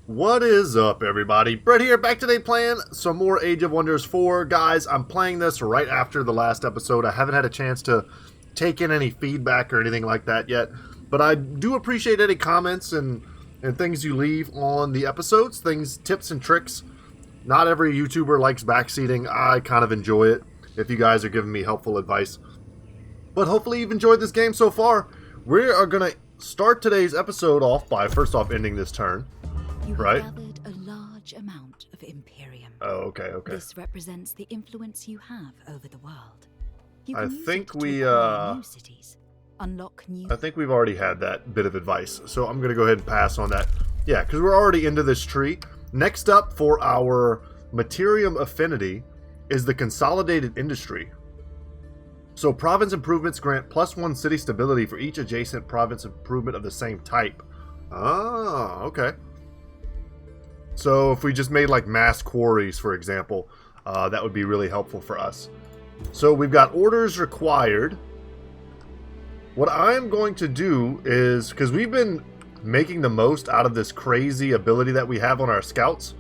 What is up, everybody? Brett here, back today playing some more Age of Wonders 4. Guys, I'm playing this right after the last episode. I haven't had a chance to take in any feedback or anything like that yet, but I do appreciate any comments and things you leave on the episodes, tips and tricks. Not every YouTuber likes backseating. I kind of enjoy it if you guys are giving me helpful advice. But hopefully you've enjoyed this game so far. We are going to start today's episode off by first off ending this turn. You have Right. gathered a large amount of Imperium. Oh, okay. This represents the influence you have over the world. You I can use think it to we, acquire new cities, unlock new. I think we've already had that bit of advice, so I'm going to go ahead and pass on that. Yeah, because we're already into this tree. Next up for our Materium Affinity is the Consolidated Industry. So province improvements grant +1 city stability for each adjacent province improvement of the same type. Ah, okay. So if we just made like mass quarries, for example, that would be really helpful for us. So we've got orders required. What I'm going to do is, because we've been making the most out of this crazy ability that we have on our scouts,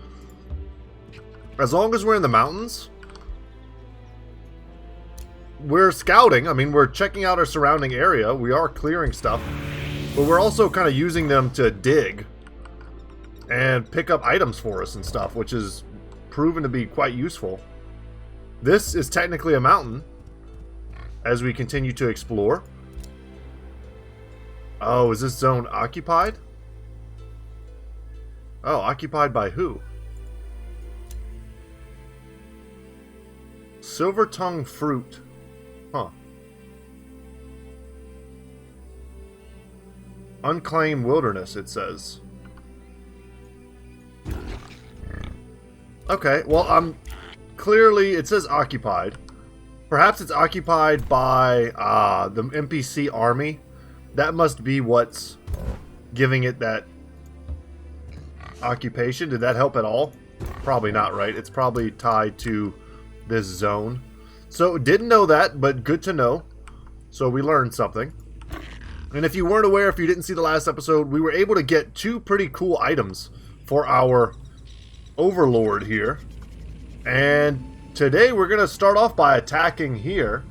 as long as we're in the mountains, we're scouting. I mean, we're checking out our surrounding area. We are clearing stuff, but we're also kind of using them to dig and pick up items for us and stuff, which is proven to be quite useful. This is technically a mountain as we continue to explore. Oh, is this zone occupied? Oh, occupied by who? Silver tongue fruit. Huh. Unclaimed wilderness, it says. Okay, well, clearly it says occupied. Perhaps it's occupied by the NPC army. That must be what's giving it that occupation. Did that help at all? Probably not, right? It's probably tied to this zone. So, didn't know that, but good to know. So, we learned something. And if you weren't aware, if you didn't see the last episode, we were able to get 2 pretty cool items for our Overlord here. And today we're going to start off by attacking here.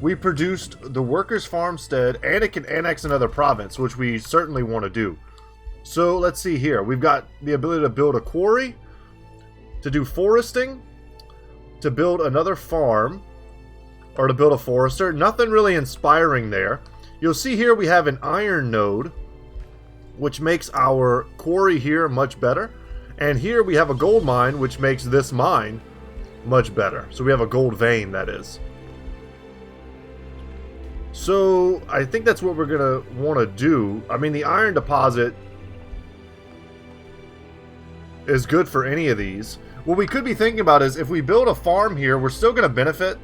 We produced the Workers' Farmstead, and it can annex another province, which we certainly want to do. So let's see here. We've got the ability to build a quarry, to do foresting, to build another farm, or to build a forester. Nothing really inspiring there. You'll see here we have an iron node, which makes our quarry here much better. And here we have a gold mine, which makes this mine much better. So we have a gold vein, that is. So I think that's what we're going to want to do. I mean, the iron deposit is good for any of these. What we could be thinking about is if we build a farm here, we're still going to benefit.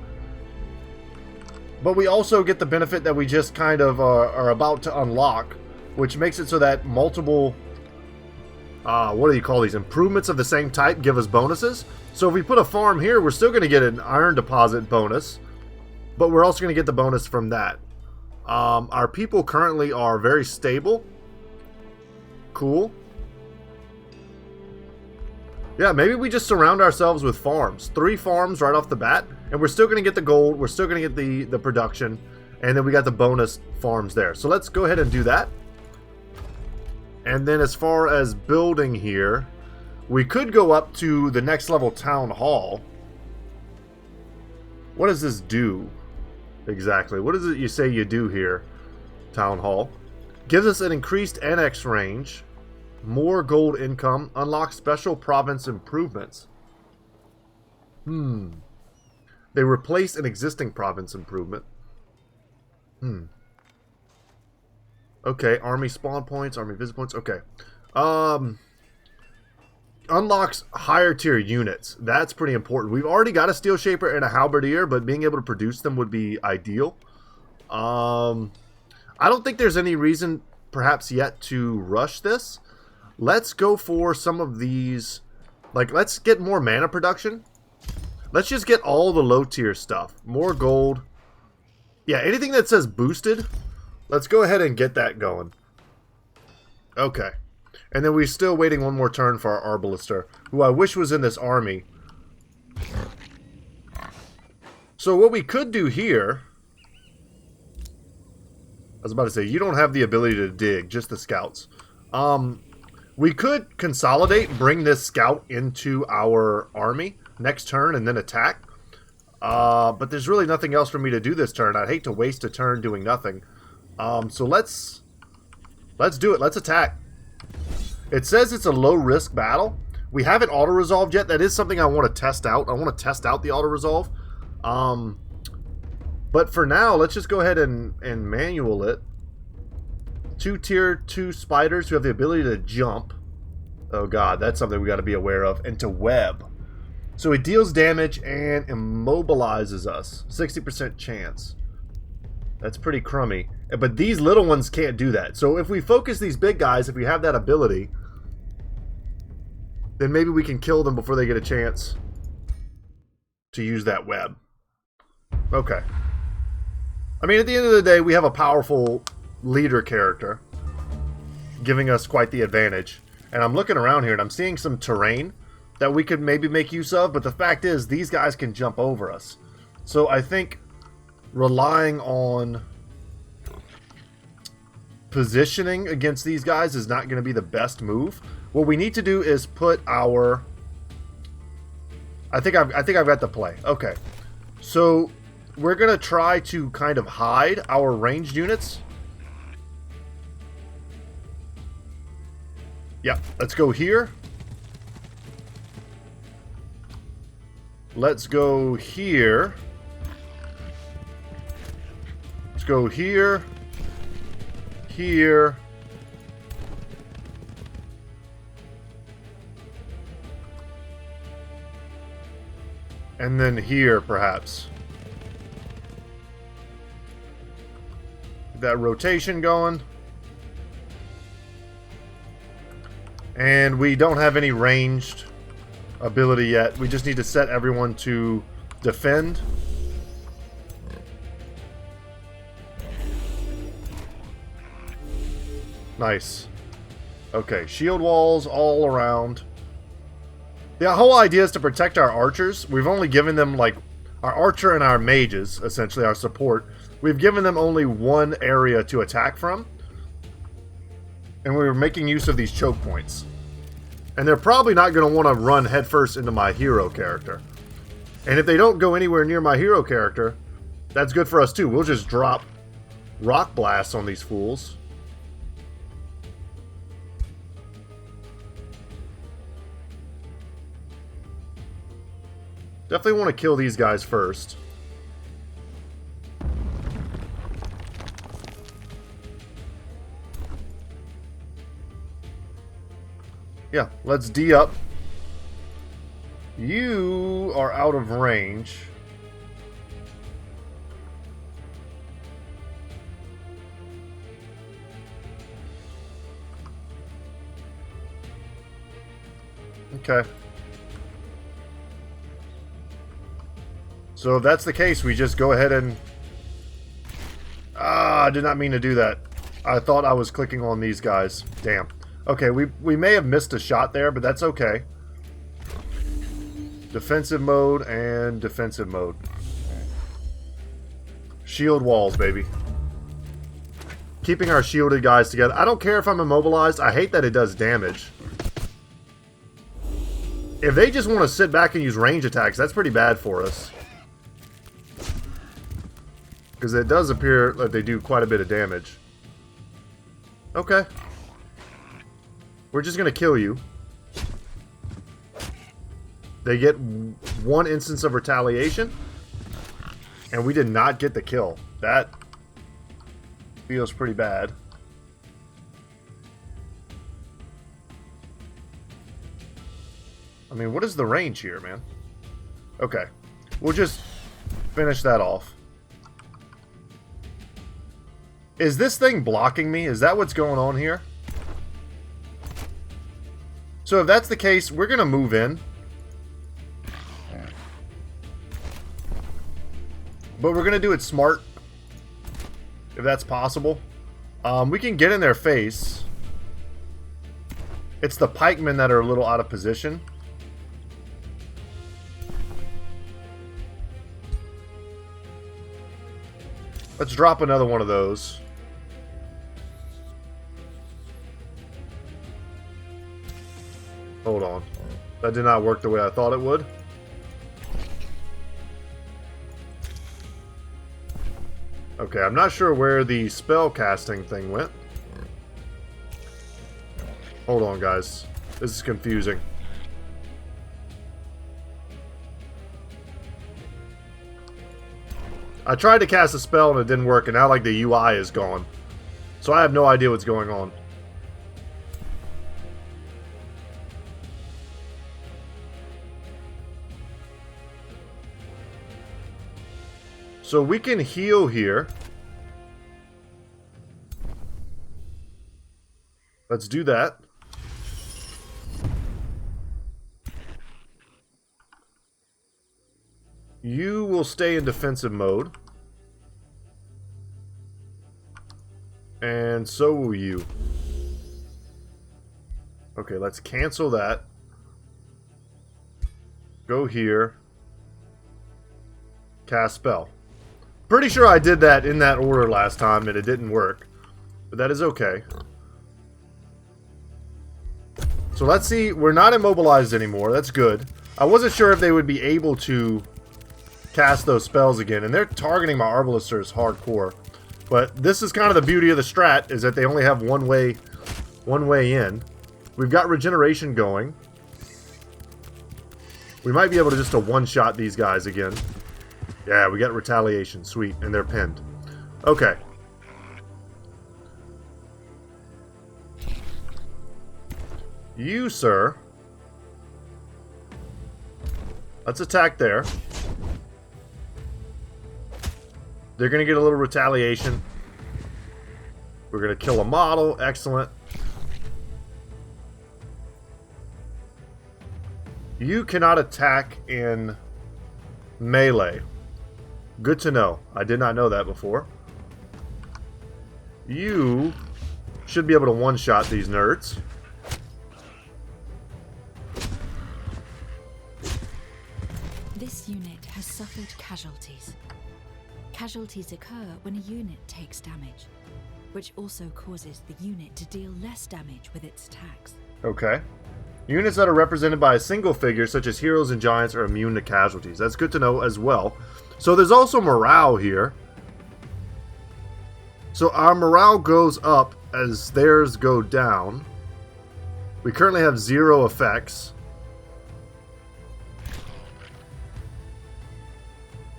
But we also get the benefit that we just kind of are about to unlock, which makes it so that multiple, what do you call these, improvements of the same type give us bonuses. So if we put a farm here, we're still going to get an iron deposit bonus, but we're also going to get the bonus from that. Our people currently are very stable. Cool. Yeah, maybe we just surround ourselves with farms. 3 farms right off the bat, and we're still going to get the gold, we're still going to get the production, and then we got the bonus farms there. So let's go ahead and do that. And then as far as building here, we could go up to the next level town hall. What does this do exactly? What is it you say you do here, town hall? Gives us an increased annex range, more gold income, unlock special province improvements. They replace an existing province improvement. Okay, army spawn points, army visit points. Okay. Unlocks higher tier units. That's pretty important. We've already got a steel shaper and a halberdier, but being able to produce them would be ideal. I don't think there's any reason perhaps yet to rush this. Let's go for some of these. Like, let's get more mana production. Let's just get all the low tier stuff. More gold. Yeah, anything that says boosted, let's go ahead and get that going. Okay. And then we're still waiting one more turn for our Arbalister, who I wish was in this army. So what we could do here... I was about to say, you don't have the ability to dig, just the scouts. We could consolidate, bring this scout into our army next turn, and then attack. But there's really nothing else for me to do this turn. I'd hate to waste a turn doing nothing. So let's do it. Let's attack. It says it's a low-risk battle. We haven't auto-resolved yet. That is something I want to test out. I want to test out the auto-resolve. But for now, let's just go ahead and manual it. 2 tier 2 spiders who have the ability to jump. Oh god, that's something we got to be aware of. And to web. So it deals damage and immobilizes us. 60% chance. That's pretty crummy. But these little ones can't do that. So if we focus these big guys, if we have that ability, then maybe we can kill them before they get a chance to use that web. Okay. I mean, at the end of the day, we have a powerful leader character giving us quite the advantage. And I'm looking around here and I'm seeing some terrain that we could maybe make use of. But the fact is, these guys can jump over us. So I think relying on positioning against these guys is not going to be the best move. What we need to do is put our... I think I've got the play. Okay. So we're going to try to kind of hide our ranged units. Yeah, let's go here. Let's go here. Let's go here. Here. And then here, perhaps. Get that rotation going. And we don't have any ranged ability yet. We just need to set everyone to defend. Nice. Okay, shield walls all around. The whole idea is to protect our archers. We've only given them, like, our archer and our mages, essentially, our support. We've given them only one area to attack from. And we were making use of these choke points. And they're probably not going to want to run headfirst into my hero character. And if they don't go anywhere near my hero character, that's good for us too. We'll just drop rock blasts on these fools. Definitely want to kill these guys first. Yeah, let's D up. You are out of range. Okay. So if that's the case, we just go ahead and... I did not mean to do that. I thought I was clicking on these guys. Damn. Okay, we may have missed a shot there, but that's okay. Defensive mode and defensive mode. Shield walls, baby. Keeping our shielded guys together. I don't care if I'm immobilized. I hate that it does damage. If they just want to sit back and use range attacks, that's pretty bad for us. Because it does appear that they do quite a bit of damage. Okay. We're just going to kill you. They get one instance of retaliation. And we did not get the kill. That feels pretty bad. I mean, what is the range here, man? Okay. We'll just finish that off. Is this thing blocking me? Is that what's going on here? So if that's the case, we're going to move in. But we're going to do it smart. If that's possible. We can get in their face. It's the pikemen that are a little out of position. Let's drop another one of those. Hold on. That did not work the way I thought it would. Okay, I'm not sure where the spell casting thing went. Hold on, guys. This is confusing. I tried to cast a spell and it didn't work, and now like the UI is gone. So I have no idea what's going on. So we can heal here. Let's do that. You will stay in defensive mode. And so will you. Okay, let's cancel that. Go here. Cast spell. Pretty sure I did that in that order last time and it didn't work. But that is okay. So let's see. We're not immobilized anymore. That's good. I wasn't sure if they would be able to cast those spells again. And they're targeting my Arbalisters hardcore. But this is kind of the beauty of the strat, is that they only have one way in. We've got regeneration going. We might be able to just one-shot these guys again. Yeah, we got retaliation. Sweet. And they're pinned. Okay. You, sir. Let's attack there. They're going to get a little retaliation. We're going to kill a model. Excellent. You cannot attack in melee. Good to know. I did not know that before. You should be able to one-shot these nerds. This unit has suffered casualties. Casualties occur when a unit takes damage, which also causes the unit to deal less damage with its attacks. Okay. Units that are represented by a single figure, such as heroes and giants, are immune to casualties. That's good to know as well. So there's also morale here. So our morale goes up as theirs go down. We currently have 0 effects.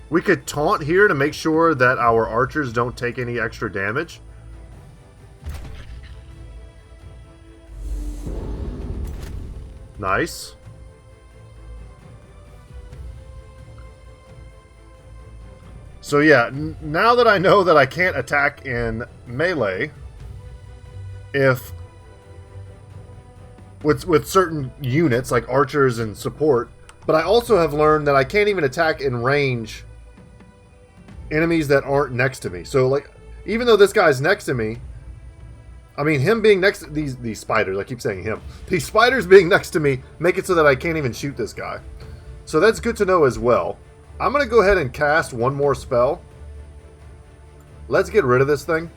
We could taunt here to make sure that our archers don't take any extra damage. Nice. So yeah, now that I know that I can't attack in melee, if with certain units like archers and support, but I also have learned that I can't even attack in range enemies that aren't next to me. So like, even though this guy's next to me, I mean, him being next to these spiders, I keep saying him. These spiders being next to me make it so that I can't even shoot this guy. So that's good to know as well. I'm going to go ahead and cast one more spell. Let's get rid of this thing.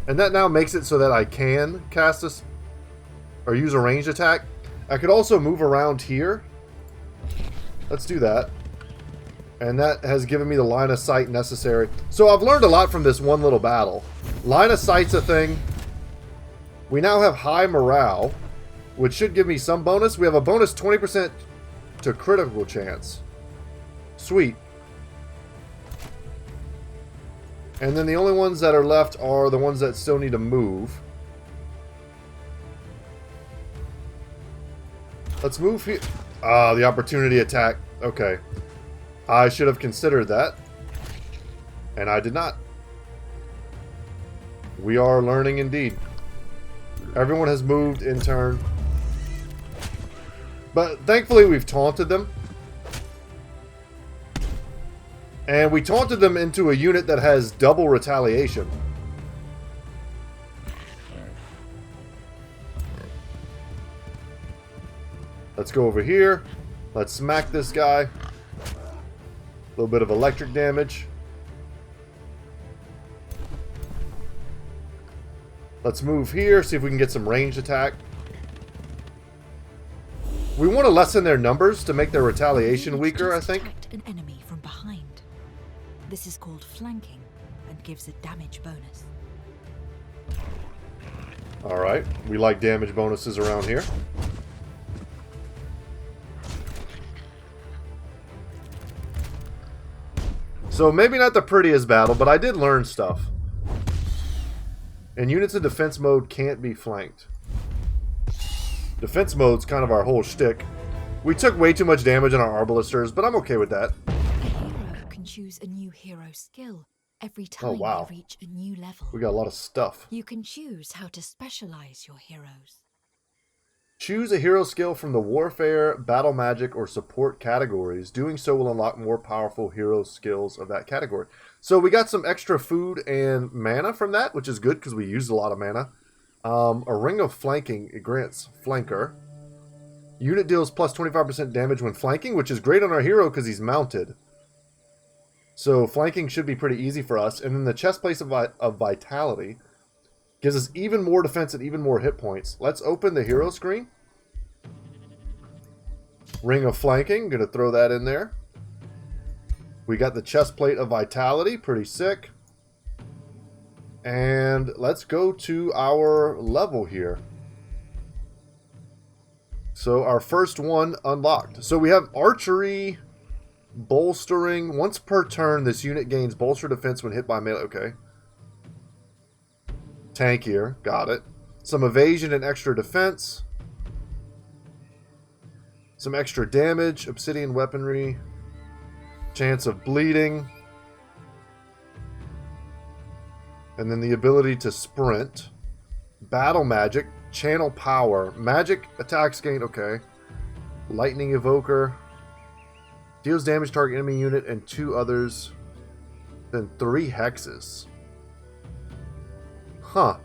And that now makes it so that I can cast this or use a ranged attack. I could also move around here. Let's do that. And that has given me the line of sight necessary. So I've learned a lot from this one little battle. Line of sight's a thing. We now have high morale, which should give me some bonus. We have a bonus 20% to critical chance. Sweet. And then the only ones that are left are the ones that still need to move. Let's move here. Ah, the opportunity attack. Okay. I should have considered that. And I did not. We are learning indeed. Everyone has moved in turn. But thankfully we've taunted them. And we taunted them into a unit that has double retaliation. Let's go over here. Let's smack this guy. A little bit of electric damage. Let's move here, see if we can get some ranged attack. We want to lessen their numbers to make their retaliation weaker, I think. Attacked an enemy from behind. This is called flanking and gives a damage bonus. Alright, we like damage bonuses around here. So maybe not the prettiest battle, but I did learn stuff. And units in defense mode can't be flanked. Defense mode's kind of our whole shtick. We took way too much damage on our Arbalisters, but I'm okay with that. A hero can choose a new hero skill every time they reach a new level. We got a lot of stuff. You can choose how to specialize your heroes. Choose a hero skill from the Warfare, Battle Magic, or Support categories. Doing so will unlock more powerful hero skills of that category. So we got some extra food and mana from that, which is good because we used a lot of mana. A Ring of Flanking, it grants Flanker. Unit deals plus 25% damage when flanking, which is great on our hero because he's mounted. So flanking should be pretty easy for us. And then the chest plate of Vitality gives us even more defense and even more hit points. Let's open the hero screen. Ring of Flanking, going to throw that in there. We got the chest plate of Vitality, pretty sick. And let's go to our level here. So our first one unlocked. So we have Archery, Bolstering. Once per turn, this unit gains bolster defense when hit by melee. Okay. Tankier. Got it. Some evasion and extra defense. Some extra damage. Obsidian weaponry. Chance of bleeding. And then the ability to sprint. Battle magic. Channel power. Magic attacks gain. Okay. Lightning evoker. Deals damage to target enemy unit and 2 others. Then 3 hexes. Huh.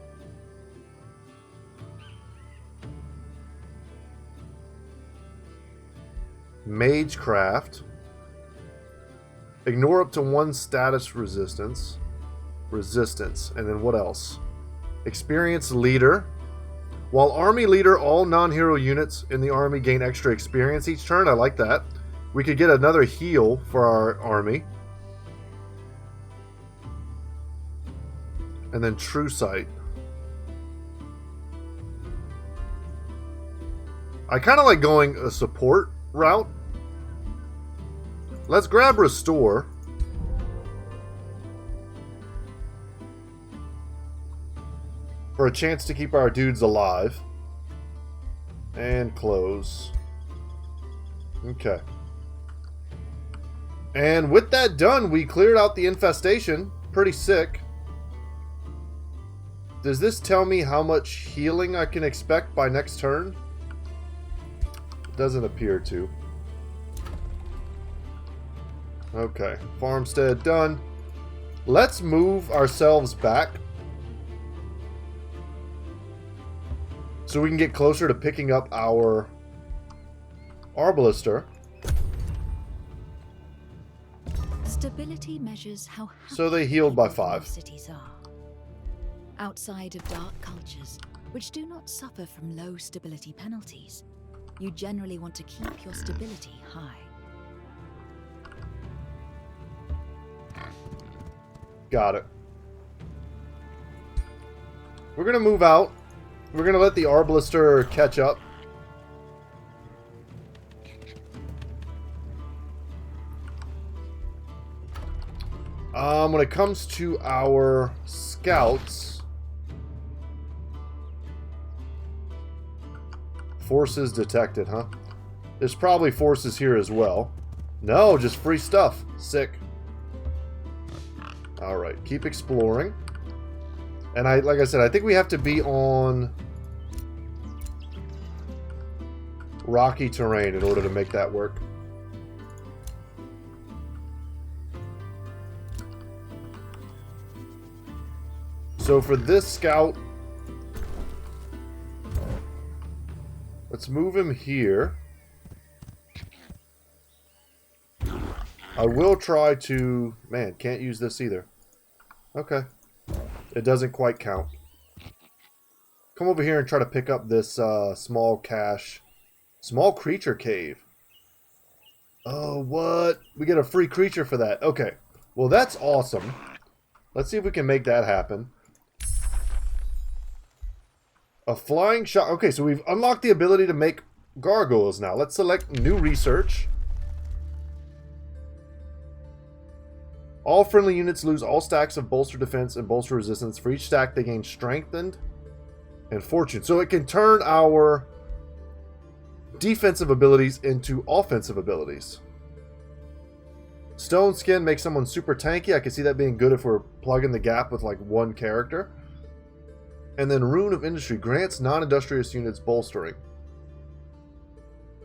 Magecraft. Ignore up to 1 status resistance. And then what else? Experience leader. While army leader, all non-hero units in the army gain extra experience each turn. I like that. We could get another heal for our army. And then True Sight. I kind of like going a support route. Let's grab Restore. For a chance to keep our dudes alive. And close. Okay. And with that done, we cleared out the infestation. Pretty sick. Does this tell me how much healing I can expect by next turn? It doesn't appear to. Okay. Farmstead done. Let's move ourselves back. So we can get closer to picking up our Arbalister. Stability measures how happy So they healed by 5. cities are. Outside of dark cultures, which do not suffer from low stability penalties, you generally want to keep your stability high. Got it. We're going to move out. We're going to let the Arbalister catch up. When it comes to our scouts, forces detected, huh? There's probably forces here as well. No, just free stuff. Sick. Alright, keep exploring. And like I said, I think we have to be on rocky terrain in order to make that work. So for this scout, let's move him here. I will try to... Man, can't use this either. Okay. It doesn't quite count. Come over here and try to pick up this small cache. Small creature cave. Oh, what? We get a free creature for that. Okay. Well, that's awesome. Let's see if we can make that happen. A flying shot. Okay, so we've unlocked the ability to make gargoyles now. Let's select new research. All friendly units lose all stacks of bolster defense and bolster resistance. For each stack, they gain strengthened and fortune. So it can turn our defensive abilities into offensive abilities. Stone skin makes someone super tanky. I can see that being good if we're plugging the gap with like one character. And then Rune of Industry grants non-industrious units bolstering.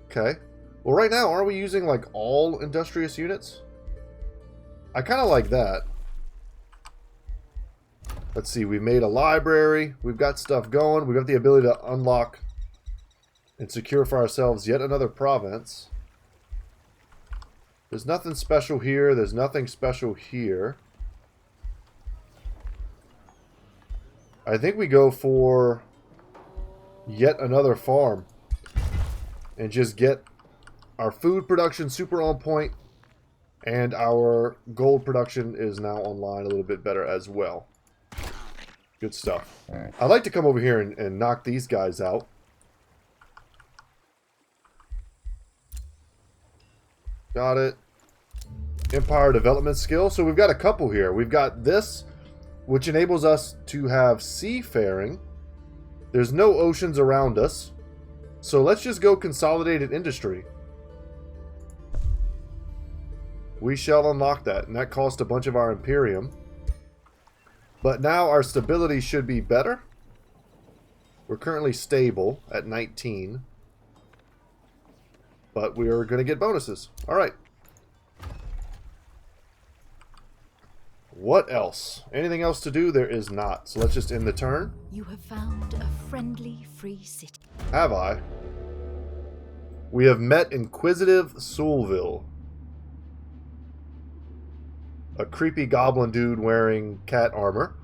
Okay. Well, right now, aren't we using like all industrious units? I kind of like that. Let's see. We made a library. We've got stuff going. We've got the ability to unlock and secure for ourselves yet another province. There's nothing special here. There's nothing special here. I think we go for yet another farm and just get our food production super on point, and our gold production is now online a little bit better as well. Good stuff. I'd like to come over here and knock these guys out. Got it. Empire development skill. So we've got a couple here. We've got this, which enables us to have seafaring. There's no oceans around us. So let's just go consolidated industry. We shall unlock that. And that cost a bunch of our Imperium. But now our stability should be better. We're currently stable at 19. But we are going to get bonuses. Alright. What else? Anything else to do? There is not. So let's just end the turn. You have found a friendly free city. Have I? We have met Inquisitive Soulville. A creepy goblin dude wearing cat armor.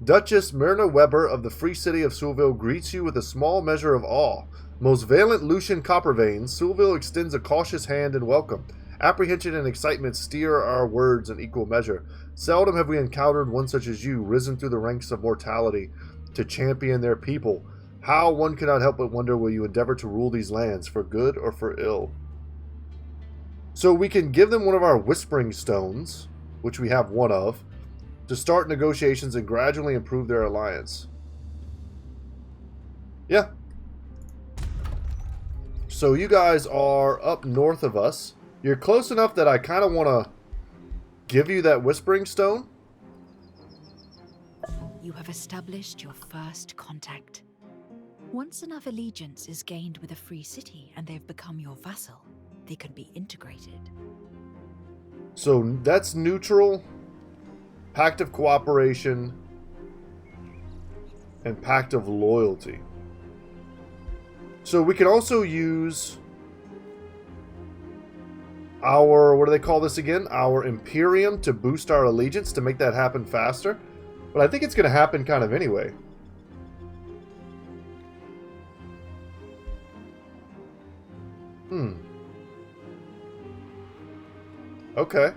Duchess Myrna Weber of the Free City of Soulville greets you with a small measure of awe. Most valiant Lucian Copperveins, Soulville extends a cautious hand in welcome. Apprehension and excitement steer our words in equal measure. Seldom have we encountered one such as you, risen through the ranks of mortality to champion their people. How, one cannot help but wonder, will you endeavor to rule these lands, for good or for ill? So we can give them one of our Whispering Stones, which we have one of, to start negotiations and gradually improve their alliance. Yeah. So you guys are up north of us. You're close enough that I kind of want to give you that Whispering Stone. You have established your first contact. Once enough allegiance is gained with a free city and they've become your vassal, they can be integrated. So that's neutral, Pact of Cooperation, and Pact of Loyalty. So we can also use our, what do they call this again? Our Imperium to boost our allegiance to make that happen faster. But I think it's going to happen kind of anyway. Okay.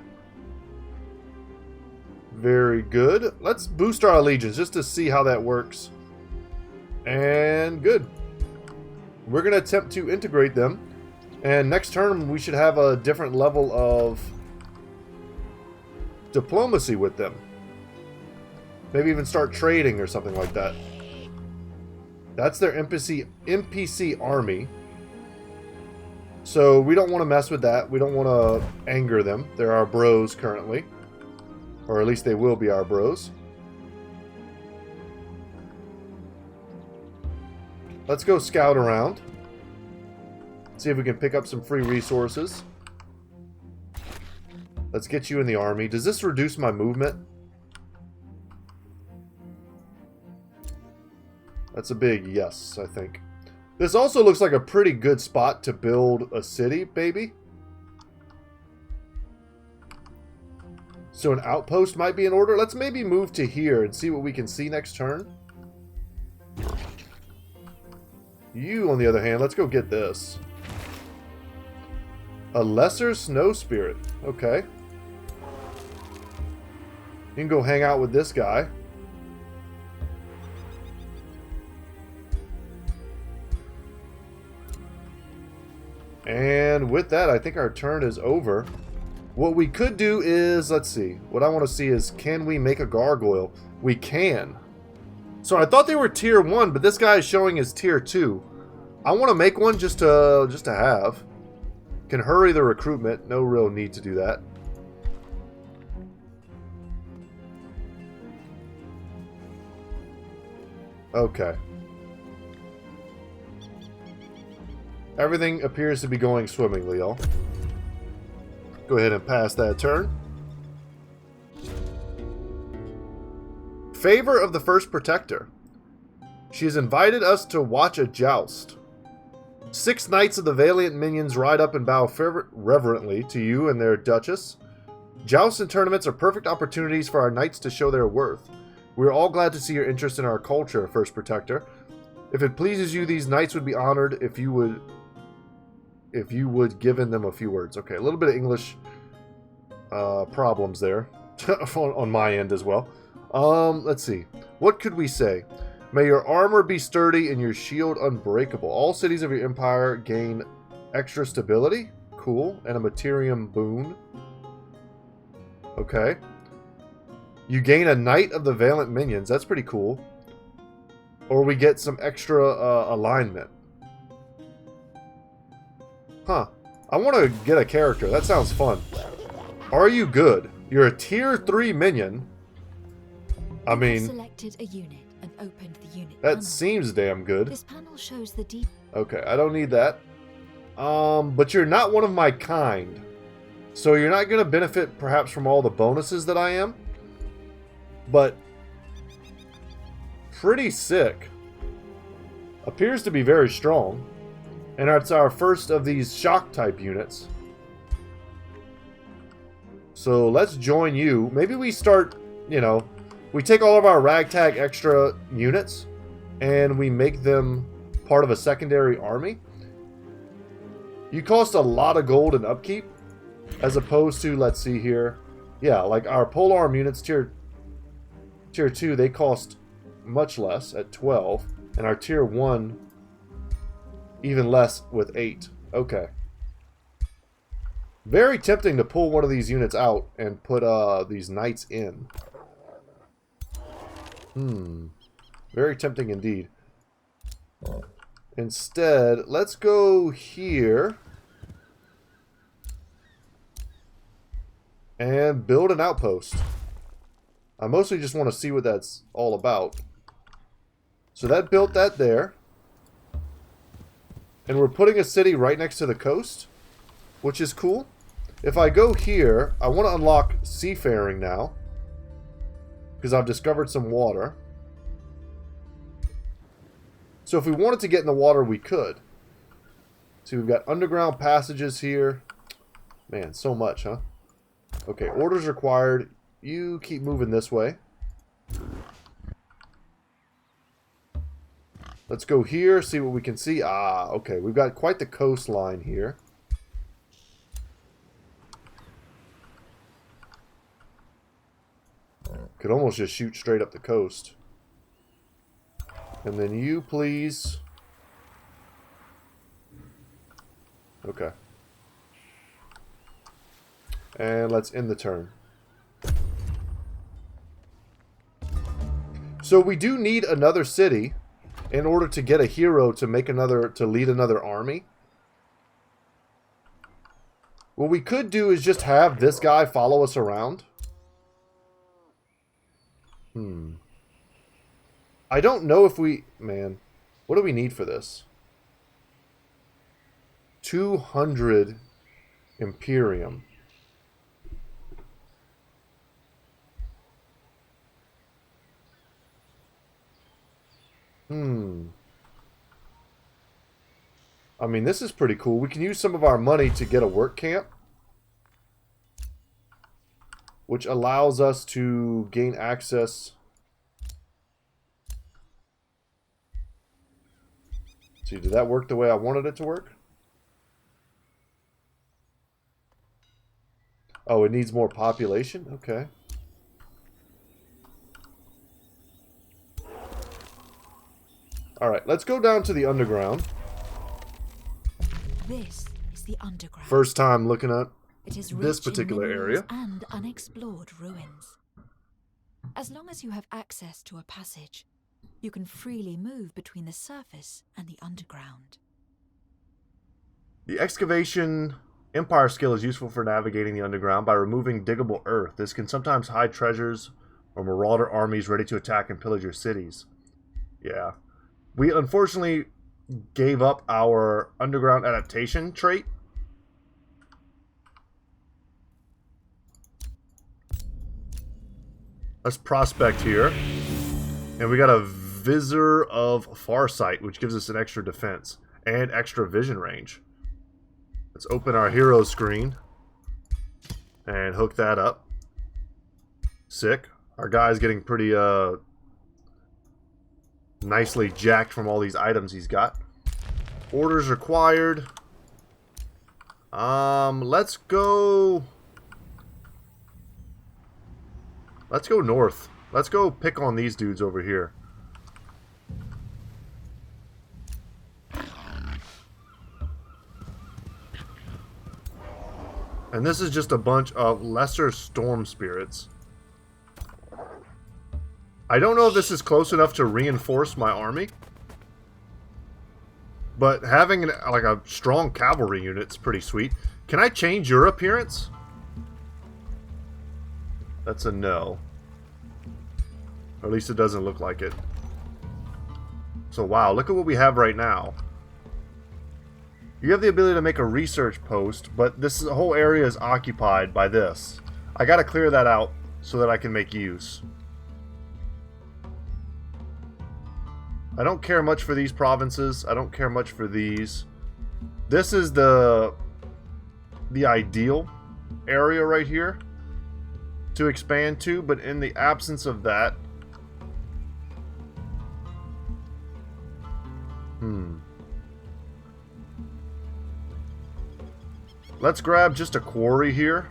Very good. Let's boost our allegiance just to see how that works. And good. We're going to attempt to integrate them. And next turn we should have a different level of diplomacy with them. Maybe even start trading or something like that. That's their NPC army. So we don't want to mess with that. We don't want to anger them. They're our bros currently. Or at least they will be our bros. Let's go scout around. See if we can pick up some free resources. Let's get you in the army. Does this reduce my movement? That's a big yes, I think. This also looks like a pretty good spot to build a city, baby. So an outpost might be in order. Let's maybe move to here and see what we can see next turn. You, on the other hand, let's go get this. A lesser snow spirit. Okay. You can go hang out with this guy. And with that, I think our turn is over. What we could do is, let's see. What I want to see is, can we make a gargoyle? We can. So I thought they were tier 1, but this guy is showing as tier 2. I want to make one just to have. Can hurry the recruitment. No real need to do that. Okay. Everything appears to be going swimmingly, y'all. Go ahead and pass that turn. Favor of the First Protector. She has invited us to watch a joust. 6 knights of the valiant minions ride up and bow reverently to you and their duchess. Jousts and tournaments are perfect opportunities for our knights to show their worth. We are all glad to see your interest in our culture, First Protector. If it pleases you, these knights would be honored if you would given them a few words. Okay, a little bit of English problems there on my end as well. Let's see. What could we say? May your armor be sturdy and your shield unbreakable. All cities of your empire gain extra stability. Cool. And a Materium boon. Okay. You gain a Knight of the Valiant Minions. That's pretty cool. Or we get some extra alignment. Huh. I want to get a character. That sounds fun. Are you good? You're a tier 3 minion. I mean, selected a unit and opened the unit that panel. Seems damn good. This panel shows the deep. Okay, I don't need that. But you're not one of my kind. So you're not going to benefit perhaps from all the bonuses that I am. But pretty sick. Appears to be very strong. And it's our first of these shock type units. So let's join you. Maybe we start, you know, we take all of our ragtag extra units and we make them part of a secondary army. You cost a lot of gold in upkeep as opposed to, let's see here. Yeah, like our polearm units tier 2, they cost much less at 12, and our tier 1 even less with 8. Okay. Very tempting to pull one of these units out and put these knights in. Very tempting indeed. Instead, let's go here and build an outpost. I mostly just want to see what that's all about. So that built that there. And we're putting a city right next to the coast, which is cool. If I go here, I want to unlock seafaring now, because I've discovered some water. So if we wanted to get in the water, we could. See, we've got underground passages here. Man, so much, huh? Okay, orders required. You keep moving this way. Let's go here, see what we can see. Ah, okay, we've got quite the coastline here. Could almost just shoot straight up the coast. And then you, please. Okay. And let's end the turn. So we do need another city in order to get a hero to make another, to lead another army. What we could do is just have this guy follow us around. I don't know if we... Man, what do we need for this? 200 Imperium. I mean, this is pretty cool. We can use some of our money to get a work camp. which allows us to gain access. See, did that work the way I wanted it to work? Oh, it needs more population? Okay. Alright, let's go down to the underground. This is the underground. First time looking at it is this particular area. And unexplored ruins. As long as you have access to a passage, you can freely move between the surface and the underground. The excavation Empire skill is useful for navigating the underground by removing diggable earth. This can sometimes hide treasures or marauder armies ready to attack and pillage your cities. Yeah. We unfortunately gave up our underground adaptation trait. Let's prospect here. And we got a Visor of Farsight, which gives us an extra defense and extra vision range. Let's open our hero screen and hook that up. Sick. Our guy's getting pretty nicely jacked from all these items he's got. Orders required. Let's go north. Let's go pick on these dudes over here. And this is just a bunch of lesser storm spirits. I don't know if this is close enough to reinforce my army. But having like a strong cavalry unit is pretty sweet. Can I change your appearance? That's a no. Or at least it doesn't look like it. So wow, look at what we have right now. You have the ability to make a research post, but this whole area is occupied by this. I gotta clear that out so that I can make use. I don't care much for these provinces. I don't care much for these. This is the ideal area right here to expand to, but in the absence of that... Let's grab just a quarry here.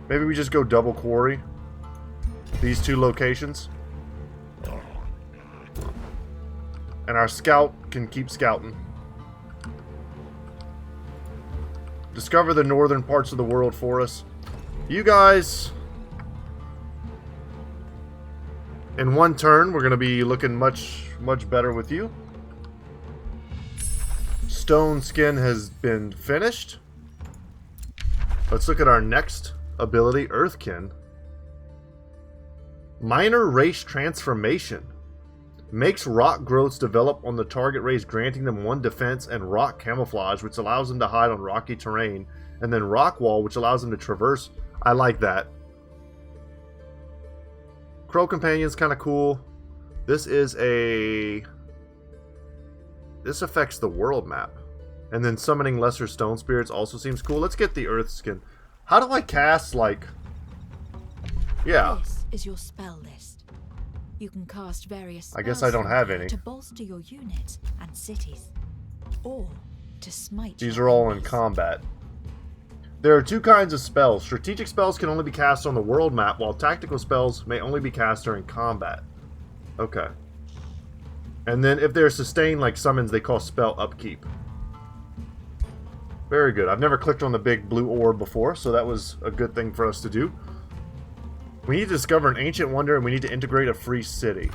Maybe we just go double quarry these two locations. And our scout can keep scouting. Discover the northern parts of the world for us. You guys... In one turn, we're going to be looking much better with you. Stone skin has been finished. Let's look at our next ability, Earthkin. Minor race transformation. Makes rock growths develop on the target race, granting them 1 defense, and rock camouflage, which allows them to hide on rocky terrain. And then rock wall, which allows them to traverse. I like that. Crow Companion's kind of cool. This is a... This affects the world map. And then summoning lesser stone spirits also seems cool. Let's get the earth skin. How do I cast, like... Yeah. This is your spell list. You can cast various spells I guess I don't have any. to bolster your units and cities. Or to smite. These are all in combat. There are 2 kinds of spells. Strategic spells can only be cast on the world map, while tactical spells may only be cast during combat. Okay. And then if they're sustained like summons, they call spell upkeep. Very good. I've never clicked on the big blue orb before, so that was a good thing for us to do. We need to discover an ancient wonder, and we need to integrate a free city.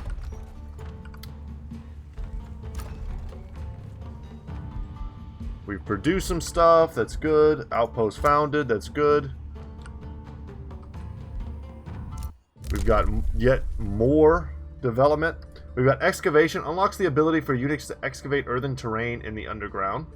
We've produced some stuff, that's good. Outpost founded, that's good. We've got yet more development. We've got excavation, unlocks the ability for units to excavate earthen terrain in the underground.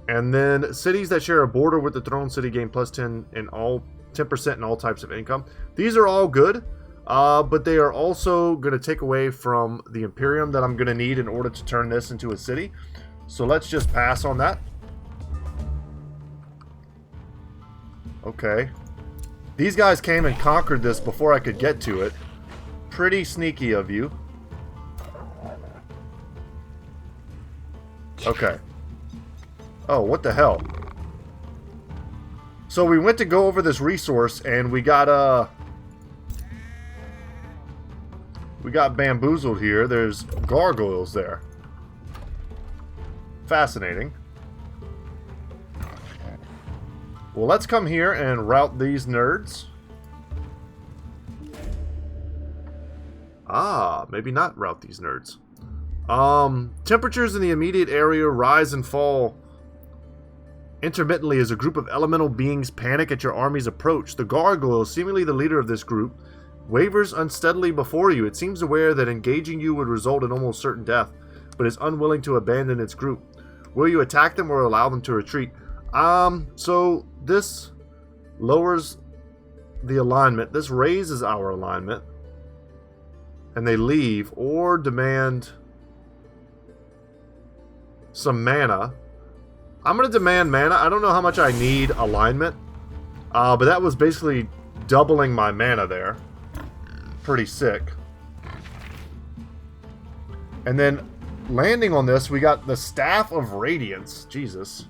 And then cities that share a border with the throne city gain plus 10% in all types of income. These are all good. But they are also going to take away from the Imperium that I'm going to need in order to turn this into a city. So let's just pass on that. Okay. These guys came and conquered this before I could get to it. Pretty sneaky of you. Okay. Oh, what the hell? So we went to go over this resource and we got bamboozled here. There's gargoyles there. Fascinating. Well, let's come here and route these nerds. Ah, maybe not route these nerds. Temperatures in the immediate area rise and fall intermittently as a group of elemental beings panic at your army's approach. The gargoyle, seemingly the leader of this group, wavers unsteadily before you. It seems aware that engaging you would result in almost certain death, but is unwilling to abandon its group. Will you attack them or allow them to retreat? So this lowers the alignment. This raises our alignment. And they leave or demand some mana. I'm going to demand mana. I don't know how much I need alignment. But that was basically doubling my mana there. Pretty sick. And then landing on this, we got the Staff of Radiance. Jesus.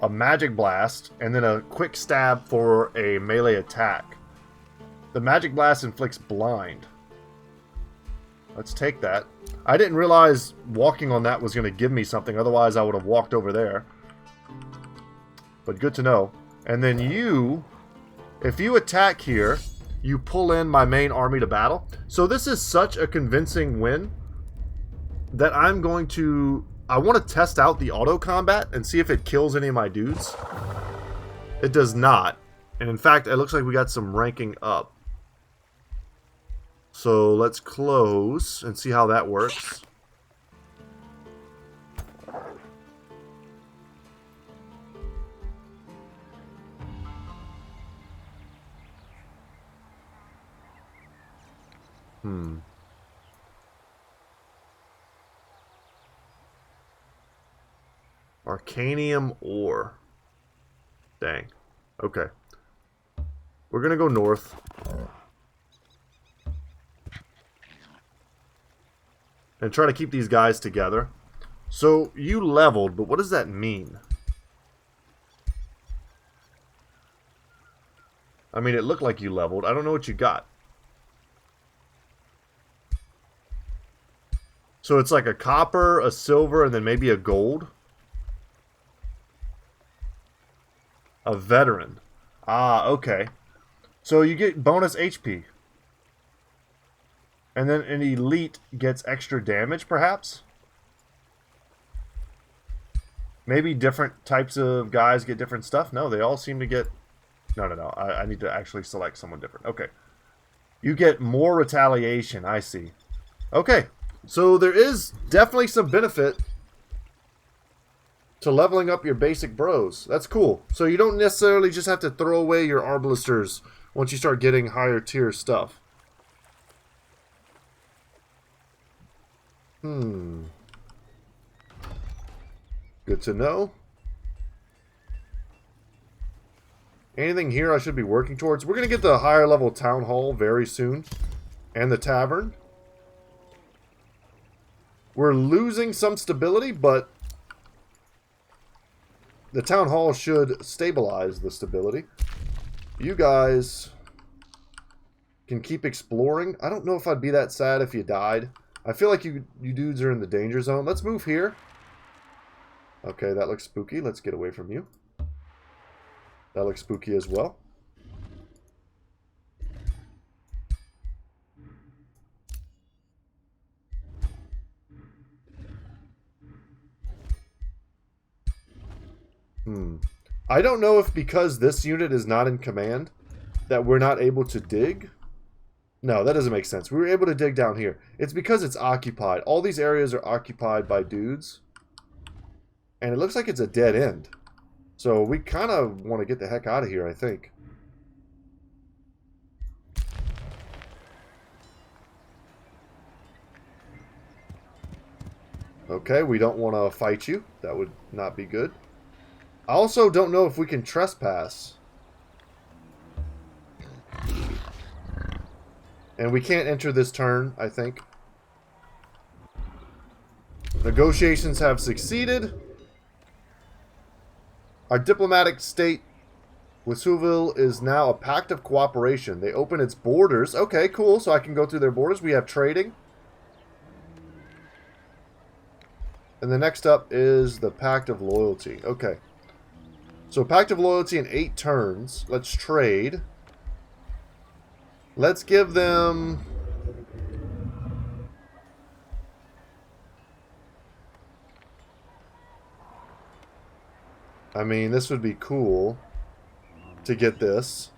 A Magic Blast. And then a Quick Stab for a melee attack. The Magic Blast inflicts blind. Let's take that. I didn't realize walking on that was going to give me something. Otherwise, I would have walked over there. But good to know. And then you, if you attack here, you pull in my main army to battle. So this is such a convincing win that I'm going to... I want to test out the auto combat and see if it kills any of my dudes. It does not. And in fact, it looks like we got some ranking up. So let's close and see how that works. Arcanium ore. Dang. Okay. We're gonna go north. And try to keep these guys together. So, you leveled, but what does that mean? I mean, it looked like you leveled. I don't know what you got. So it's like a copper, a silver, and then maybe a gold. A veteran. Ah, okay. So you get bonus HP. And then an elite gets extra damage, perhaps? Maybe different types of guys get different stuff? No, they all seem to get... No. I need to actually select someone different. Okay. You get more retaliation. I see. Okay. So there is definitely some benefit to leveling up your basic bros. That's cool. So you don't necessarily just have to throw away your arbalisters once you start getting higher tier stuff. Good to know. Anything here I should be working towards? We're going to get the higher level town hall very soon. And the tavern. We're losing some stability, but the town hall should stabilize the stability. You guys can keep exploring. I don't know if I'd be that sad if you died. I feel like you dudes are in the danger zone. Let's move here. Okay, that looks spooky. Let's get away from you. That looks spooky as well. I don't know if because this unit is not in command that we're not able to dig. No, that doesn't make sense. We were able to dig down here. It's because it's occupied. All these areas are occupied by dudes. And it looks like it's a dead end. So we kind of want to get the heck out of here, I think. Okay, we don't want to fight you. That would not be good. I also don't know if we can trespass. And we can't enter this turn, I think. Negotiations have succeeded. Our diplomatic state with Souville is now a pact of cooperation. They open its borders. Okay, cool. So I can go through their borders. We have trading. And the next up is the pact of loyalty. Okay. So pact of loyalty in 8 turns. Let's trade. Let's give them... I mean, this would be cool to get this.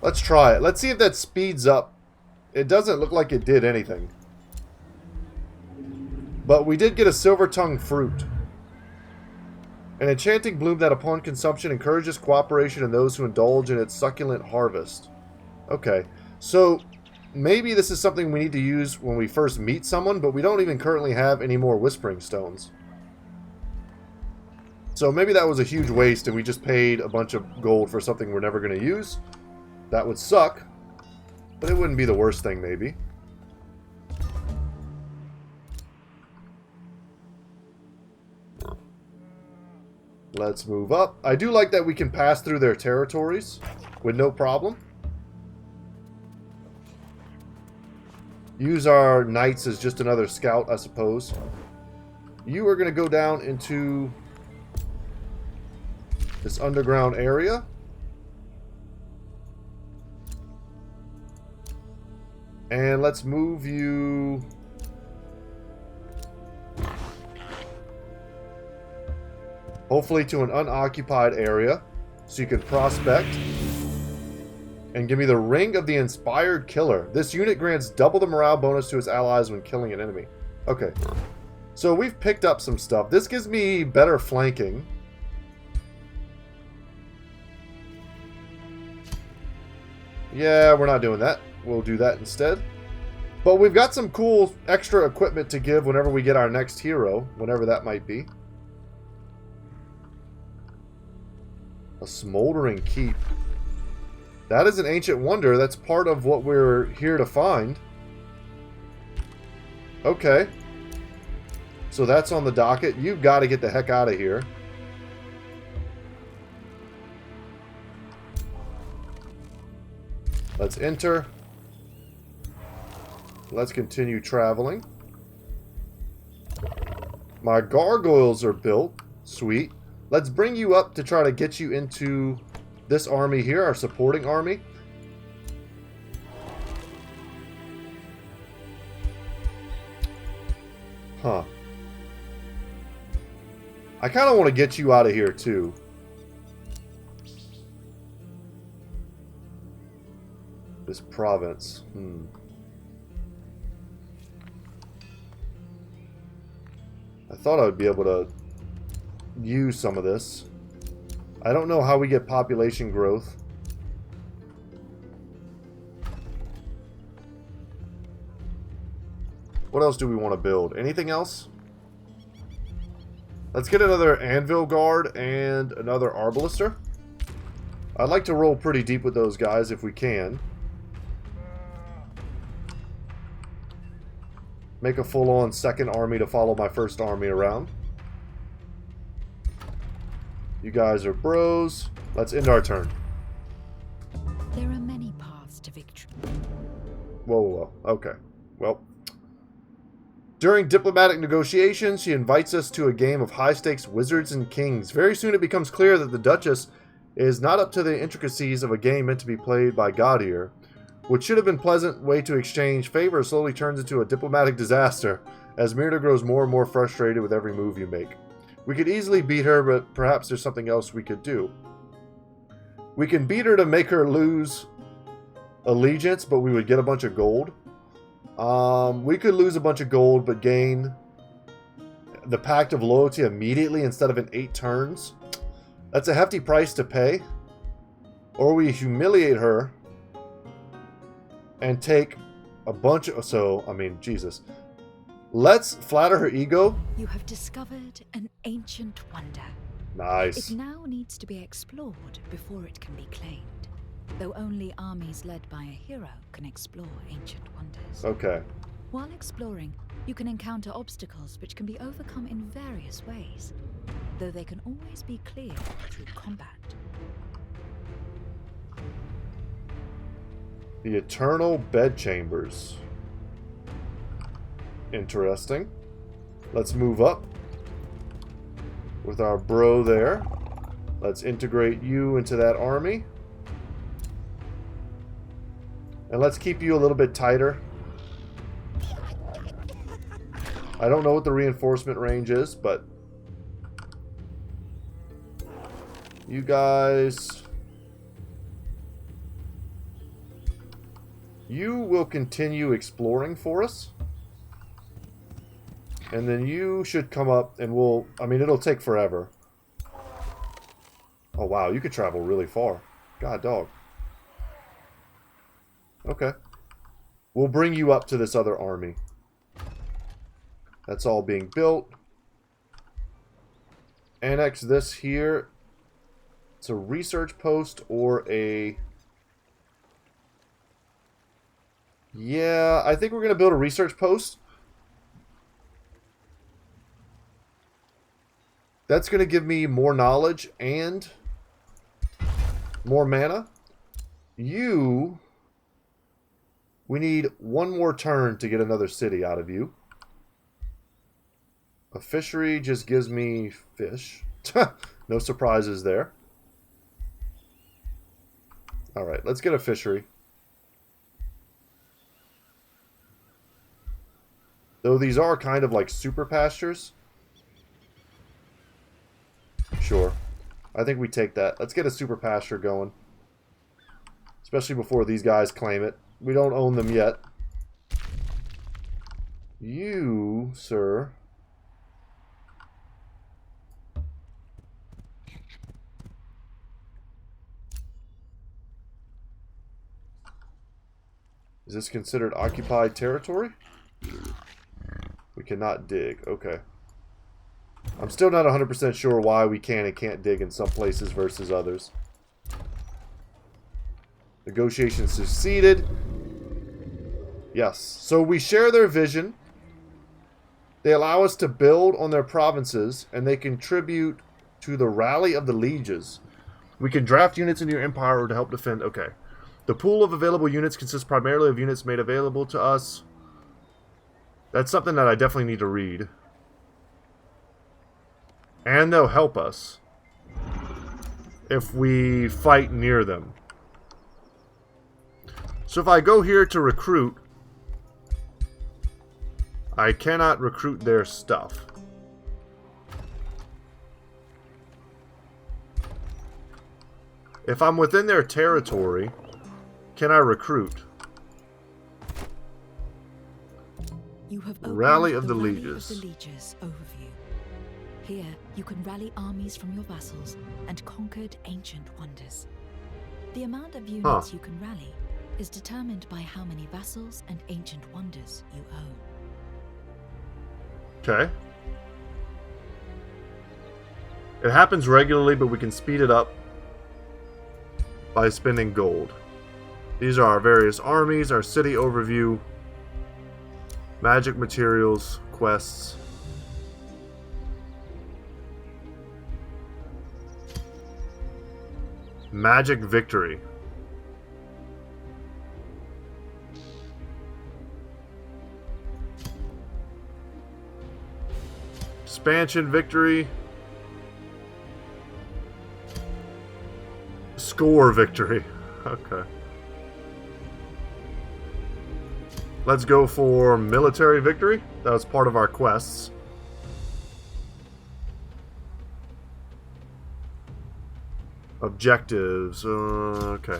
Let's try it. Let's see if that speeds up. It doesn't look like it did anything. But we did get a silver tongue fruit. An enchanting bloom that upon consumption encourages cooperation in those who indulge in its succulent harvest. Okay, so maybe this is something we need to use when we first meet someone, but we don't even currently have any more whispering stones. So maybe that was a huge waste and we just paid a bunch of gold for something we're never going to use. That would suck, but it wouldn't be the worst thing maybe. Let's move up. I do like that we can pass through their territories with no problem. Use our knights as just another scout, I suppose. You are going to go down into this underground area. And let's move you... hopefully to an unoccupied area, so you can prospect. And give me the Ring of the Inspired Killer. This unit grants double the morale bonus to its allies when killing an enemy. Okay. So we've picked up some stuff. This gives me better flanking. Yeah, we're not doing that. We'll do that instead. But we've got some cool extra equipment to give whenever we get our next hero, whenever that might be. A smoldering keep. That is an ancient wonder. That's part of what we're here to find. Okay. So that's on the docket. You've got to get the heck out of here. Let's enter. Let's continue traveling. My gargoyles are built. Sweet. Let's bring you up to try to get you into this army here, our supporting army. Huh. I kind of want to get you out of here too. This province. I thought I would be able to use some of this. I don't know how we get population growth. What else do we want to build? Anything else? Let's get another anvil guard and another arbalister. I'd like to roll pretty deep with those guys if we can. Make a full-on second army to follow my first army around. You guys are bros. Let's end our turn. There are many paths to victory. Whoa, whoa, whoa. Okay. Well. During diplomatic negotiations, she invites us to a game of high-stakes wizards and kings. Very soon it becomes clear that the Duchess is not up to the intricacies of a game meant to be played by Gaudier. What should have been a pleasant way to exchange favor slowly turns into a diplomatic disaster, as Myrna grows more and more frustrated with every move you make. We could easily beat her, but perhaps there's something else we could do. We can beat her to make her lose allegiance, but we would get a bunch of gold. We could lose a bunch of gold, but gain the Pact of Loyalty immediately instead of in 8 turns. That's a hefty price to pay. Or we humiliate her and take a bunch of... So, I mean, Jesus. Let's flatter her ego. You have discovered an ancient wonder. Nice. It now needs to be explored before it can be claimed, though only armies led by a hero can explore ancient wonders. Okay. While exploring, you can encounter obstacles which can be overcome in various ways, though they can always be cleared through combat. The Eternal Bedchambers. Interesting. Let's move up with our bro there. Let's integrate you into that army. And let's keep you a little bit tighter. I don't know what the reinforcement range is, but you guys, you will continue exploring for us. And then you should come up and we'll... I mean, it'll take forever. Oh, wow. You could travel really far. God, dog. Okay. We'll bring you up to this other army. That's all being built. Annex this here. It's a research post or a... Yeah, I think we're going to build a research post. That's going to give me more knowledge and more mana. You... We need one more turn to get another city out of you. A fishery just gives me fish. No surprises there. Alright, let's get a fishery. Though these are kind of like super pastures. Sure. I think we take that. Let's get a super pasture going. Especially before these guys claim it. We don't own them yet. You, sir. Is this considered occupied territory? We cannot dig. Okay. I'm still not 100% sure why we can and can't dig in some places versus others. Negotiations succeeded. Yes. So we share their vision. They allow us to build on their provinces, and they contribute to the rally of the lieges. We can draft units into your empire to help defend. Okay. The pool of available units consists primarily of units made available to us. That's something that I definitely need to read. And they'll help us if we fight near them. So if I go here to recruit, I cannot recruit their stuff. If I'm within their territory, can I recruit? You have Rally of the Rally Lieges. of the Lieges overview. Here, you can rally armies from your vassals and conquered ancient wonders. The amount of units you can rally is determined by how many vassals and ancient wonders you own. Okay. It happens regularly, but we can speed it up by spending gold. These are our various armies, our city overview, magic materials, quests. Magic victory. Expansion victory. Score victory. Okay. Let's go for military victory. That was part of our quests. Objectives. Okay.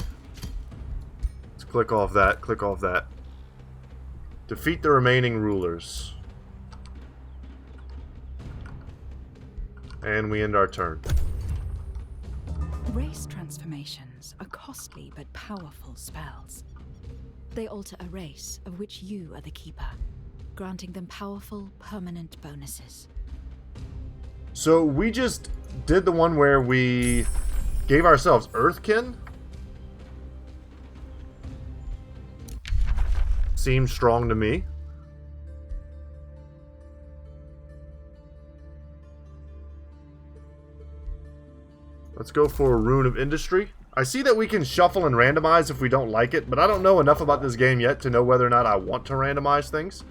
Let's click off that. Click off that. Defeat the remaining rulers. And we end our turn. Race transformations are costly but powerful spells. They alter a race of which you are the keeper, granting them powerful, permanent bonuses. So we just did the one where we gave ourselves Earthkin? Seems strong to me. Let's go for a Rune of Industry. I see that we can shuffle and randomize if we don't like it, but I don't know enough about this game yet to know whether or not I want to randomize things.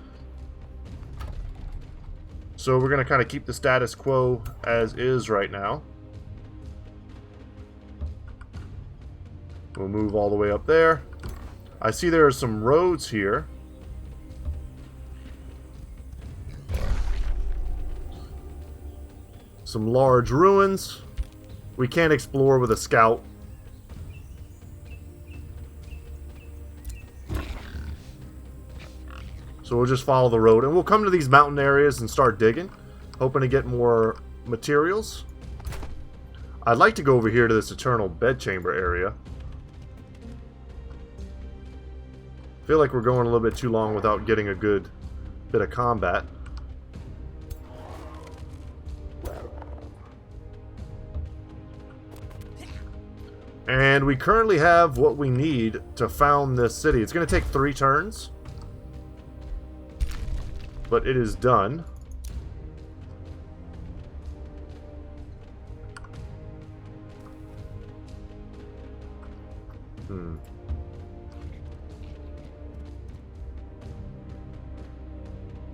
So we're going to kind of keep the status quo as is right now. We'll move all the way up there. I see there are some roads here. Some large ruins. We can't explore with a scout. So we'll just follow the road. And we'll come to these mountain areas and start digging. Hoping to get more materials. I'd like to go over here to this Eternal Bedchamber area. Feel like we're going a little bit too long without getting a good bit of combat. And we currently have what we need to found this city. It's going to take 3 turns. But it is done.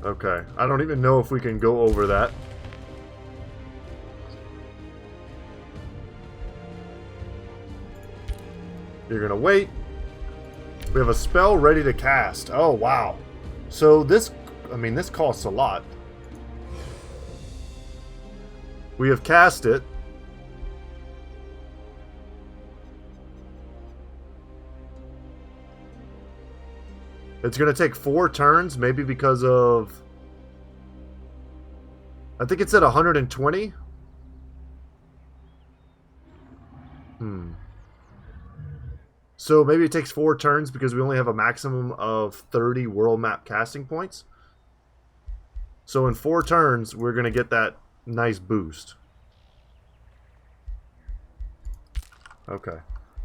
Okay. I don't even know if we can go over that. You're going to wait. We have a spell ready to cast. Oh, wow. So this, I mean, this costs a lot. We have cast it. It's going to take 4 turns, maybe because of... I think it's at 120. So maybe it takes 4 turns because we only have a maximum of 30 world map casting points. So in 4 turns, we're going to get that nice boost. Okay.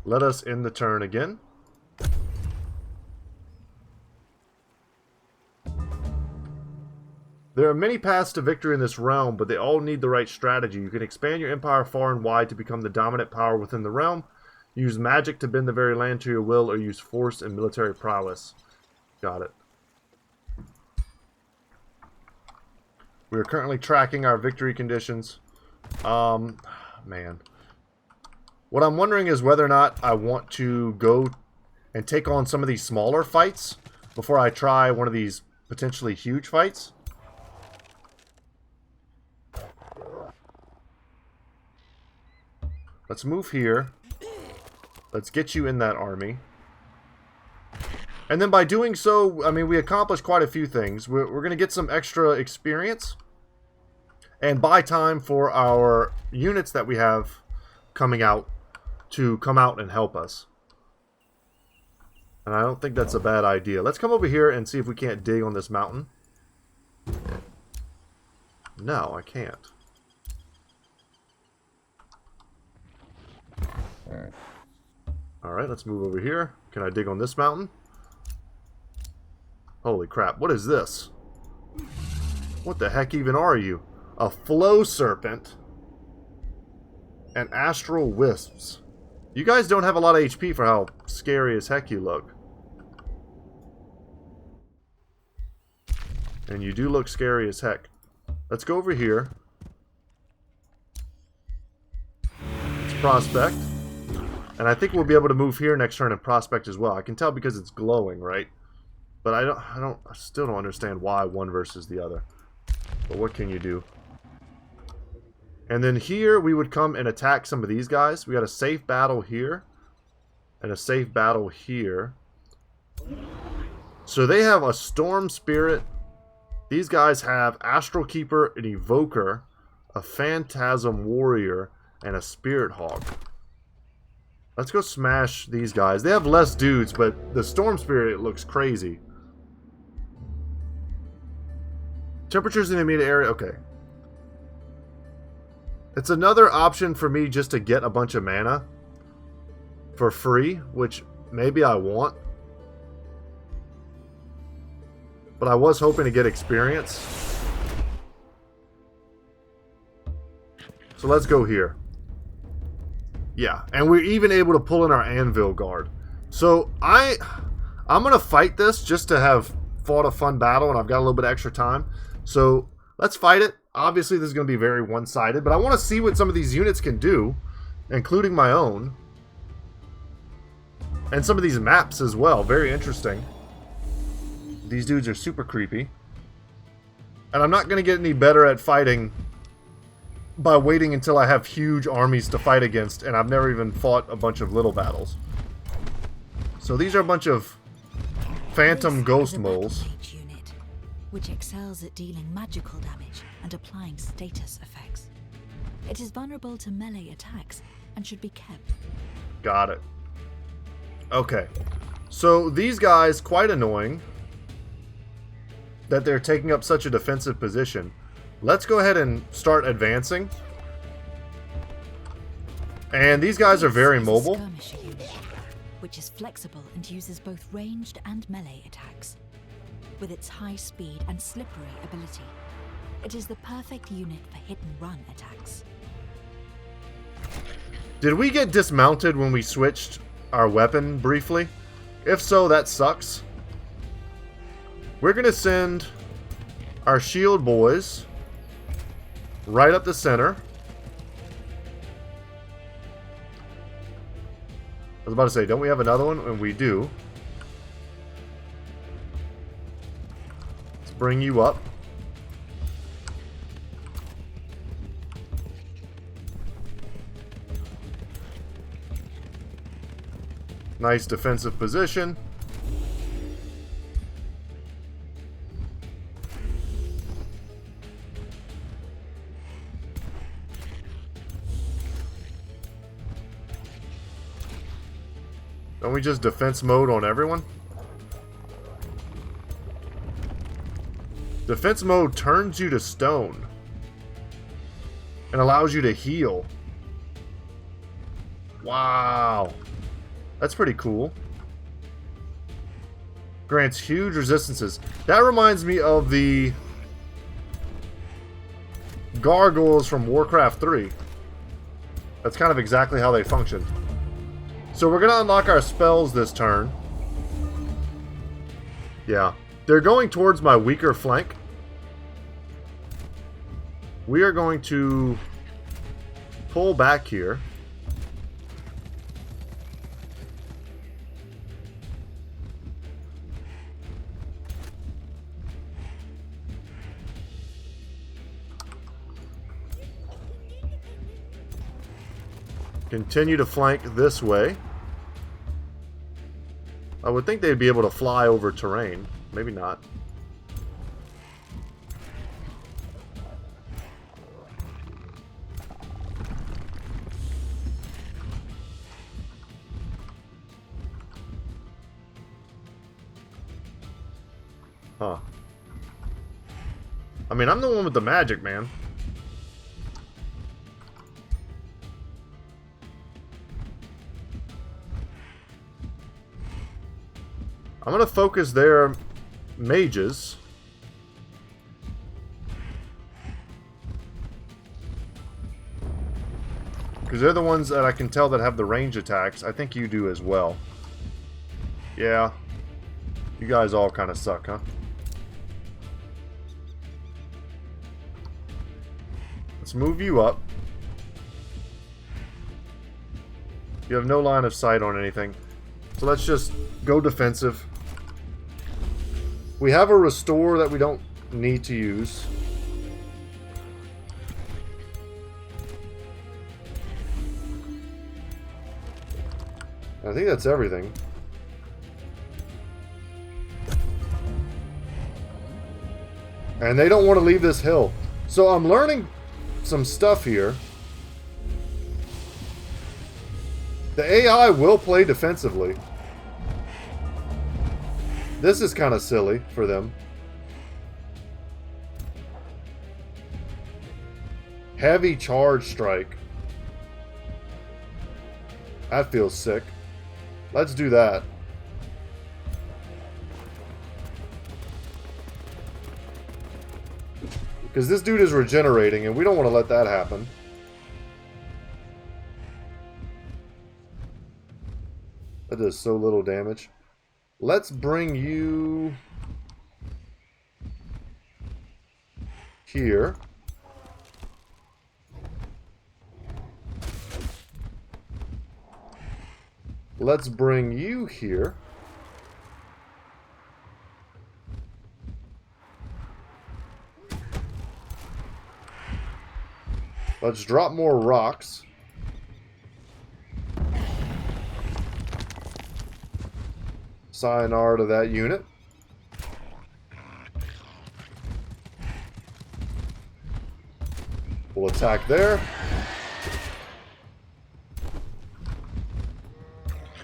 Let us end the turn again. There are many paths to victory in this realm, but they all need the right strategy. You can expand your empire far and wide to become the dominant power within the realm. Use magic to bend the very land to your will, or use force and military prowess. Got it. We are currently tracking our victory conditions. Man. What I'm wondering is whether or not I want to go and take on some of these smaller fights before I try one of these potentially huge fights. Let's move here. Let's get you in that army. And then by doing so, I mean, we accomplished quite a few things. We're going to get some extra experience. And buy time for our units that we have coming out to come out and help us. And I don't think that's a bad idea. Let's come over here and see if we can't dig on this mountain. No, I can't. Alright, let's move over here. Can I dig on this mountain? Holy crap, what is this? What the heck even are you? A flow serpent and astral wisps. You guys don't have a lot of HP for how scary as heck you look. And you do look scary as heck. Let's go over here. Let's prospect. And I think we'll be able to move here next turn and prospect as well. I can tell because it's glowing, right? But I still don't understand why one versus the other. But what can you do? And then here we would come and attack some of these guys. We got a safe battle here. And a safe battle here. So they have a Storm Spirit. These guys have Astral Keeper, an Evoker, a Phantasm Warrior, and a Spirit Hawk. Let's go smash these guys. They have less dudes, but the Storm Spirit looks crazy. Temperatures in the immediate area. Okay. It's another option for me just to get a bunch of mana for free, which maybe I want. But I was hoping to get experience. So let's go here. Yeah, and we're even able to pull in our Anvil Guard. So I'm going to fight this just to have fought a fun battle, and I've got a little bit of extra time. So let's fight it. Obviously, this is going to be very one-sided, but I want to see what some of these units can do, including my own. And some of these maps as well. Very interesting. These dudes are super creepy. And I'm not going to get any better at fighting by waiting until I have huge armies to fight against, and I've never even fought a bunch of little battles. So these are a bunch of phantom ghost moles. Unit, which excels at dealing magical damage and applying status effects. It is vulnerable to melee attacks and should be kept. Got it. Okay. So these guys, quite annoying that they're taking up such a defensive position. Let's go ahead and start advancing. And these guys are very mobile. Skirmisher unit, which is flexible and uses both ranged and melee attacks. With its high speed and slippery ability, it is the perfect unit for hit-and-run attacks. Did we get dismounted when we switched our weapon briefly? If so, that sucks. We're going to send our shield boys right up the center. I was about to say, don't we have another one? And we do. Let's bring you up. Nice defensive position. Don't we just defense mode on everyone? Defense mode turns you to stone and allows you to heal. Wow. That's pretty cool. Grants huge resistances. That reminds me of the gargoyles from Warcraft 3. That's kind of exactly how they function. So we're going to unlock our spells this turn. Yeah. They're going towards my weaker flank. We are going to pull back here. Continue to flank this way. I would think they'd be able to fly over terrain. Maybe not. Huh. I mean, I'm the one with the magic, man. I'm going to focus their mages. Because they're the ones that I can tell that have the range attacks. I think you do as well. Yeah. You guys all kind of suck, huh? Let's move you up. You have no line of sight on anything. So let's just go defensive. We have a restore that we don't need to use. I think that's everything. And they don't want to leave this hill. So I'm learning some stuff here. The AI will play defensively. This is kind of silly for them. Heavy charge strike. That feels sick. Let's do that. Because this dude is regenerating, and we don't want to let that happen. That does so little damage. Let's bring you here. Let's bring you here. Let's drop more rocks. Sayonara to that unit. We'll attack there.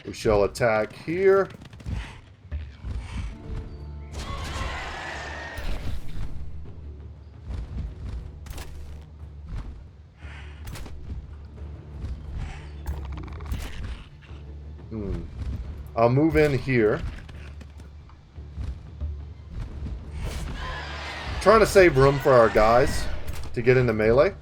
We shall attack here. I'll move in here. Trying to save room for our guys to get into melee.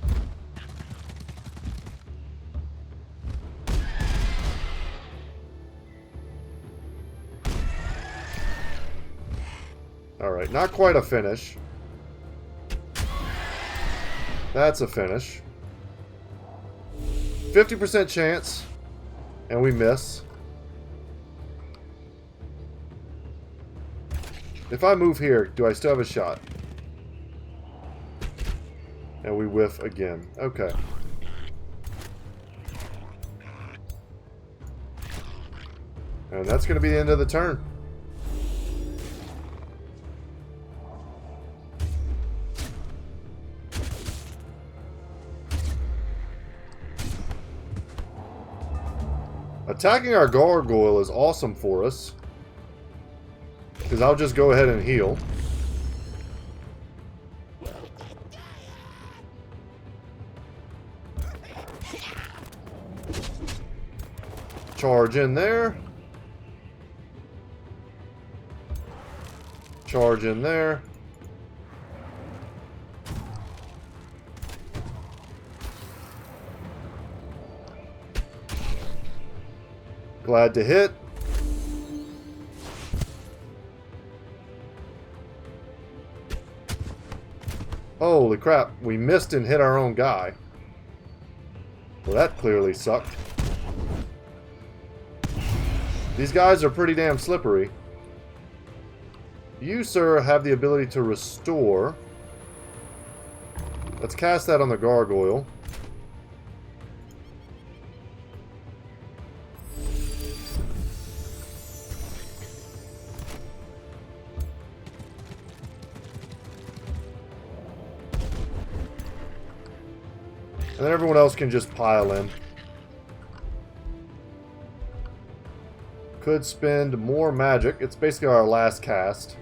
Alright, not quite a finish. That's a finish. 50% chance. And we miss. If I move here, do I still have a shot? And we whiff again. Okay. And that's going to be the end of the turn. Attacking our gargoyle is awesome for us. Because I'll just go ahead and heal. Charge in there. Charge in there. Glad to hit. Holy crap, we missed and hit our own guy. Well, that clearly sucked. These guys are pretty damn slippery. You, sir, have the ability to restore. Let's cast that on the gargoyle. And then everyone else can just pile in. Could spend more magic. It's basically our last cast.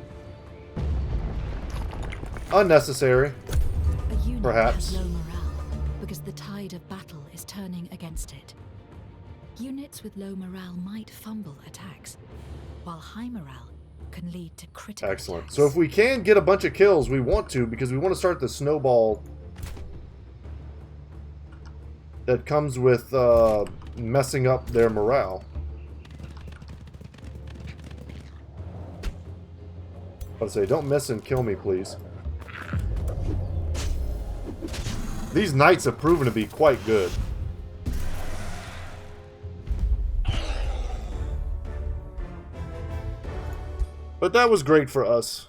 Unnecessary. A unit Perhaps. has low morale because the tide of battle is turning against it. Units with low morale might fumble attacks, while high morale can lead to critical Excellent. attacks. So if we can get a bunch of kills, we want to, because we want to start the snowball that comes with messing up their morale. I'd say, don't miss and kill me, please. These knights have proven to be quite good. But that was great for us.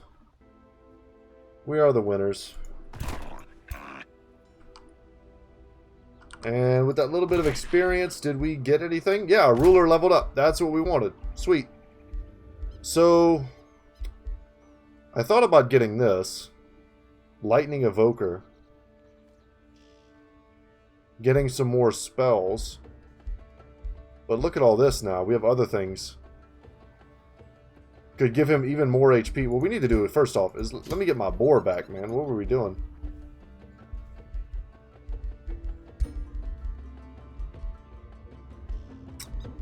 We are the winners. And with that little bit of experience, did we get anything? Yeah, our ruler leveled up. That's what we wanted. Sweet. So, I thought about getting this. Lightning Evoker. Getting some more spells. But look at all this now. We have other things. Could give him even more HP. What we need to do, first off, is let me get my boar back, man. What were we doing?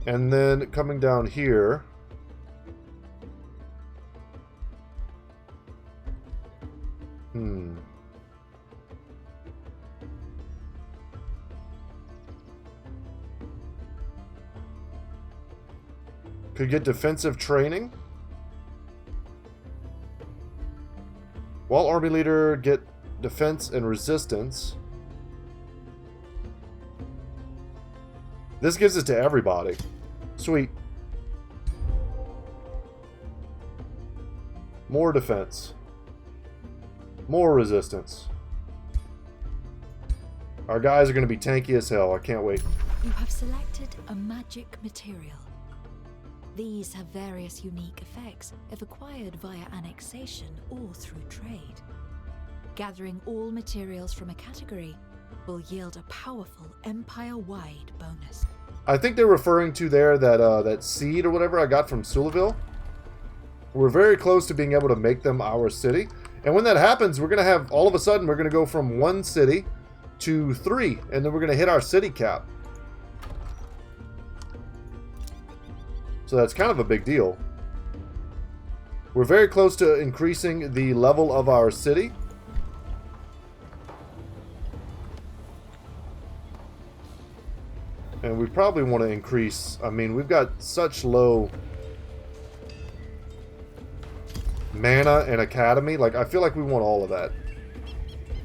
And then coming down here. Could get defensive training. While army leader, get defense and resistance. This gives it to everybody. Sweet. More defense. More resistance. Our guys are going to be tanky as hell. I can't wait. You have selected a magic material. These have various unique effects if acquired via annexation or through trade. Gathering all materials from a category will yield a powerful empire-wide bonus. I think they're referring to there that seed or whatever I got from Suleville. We're very close to being able to make them our city. And when that happens, we're going to have, all of a sudden, we're going to go from 1 city to 3. And then we're going to hit our city cap. So that's kind of a big deal. We're very close to increasing the level of our city. And we probably want to increase... I mean, we've got such low mana and academy. Like, I feel like we want all of that.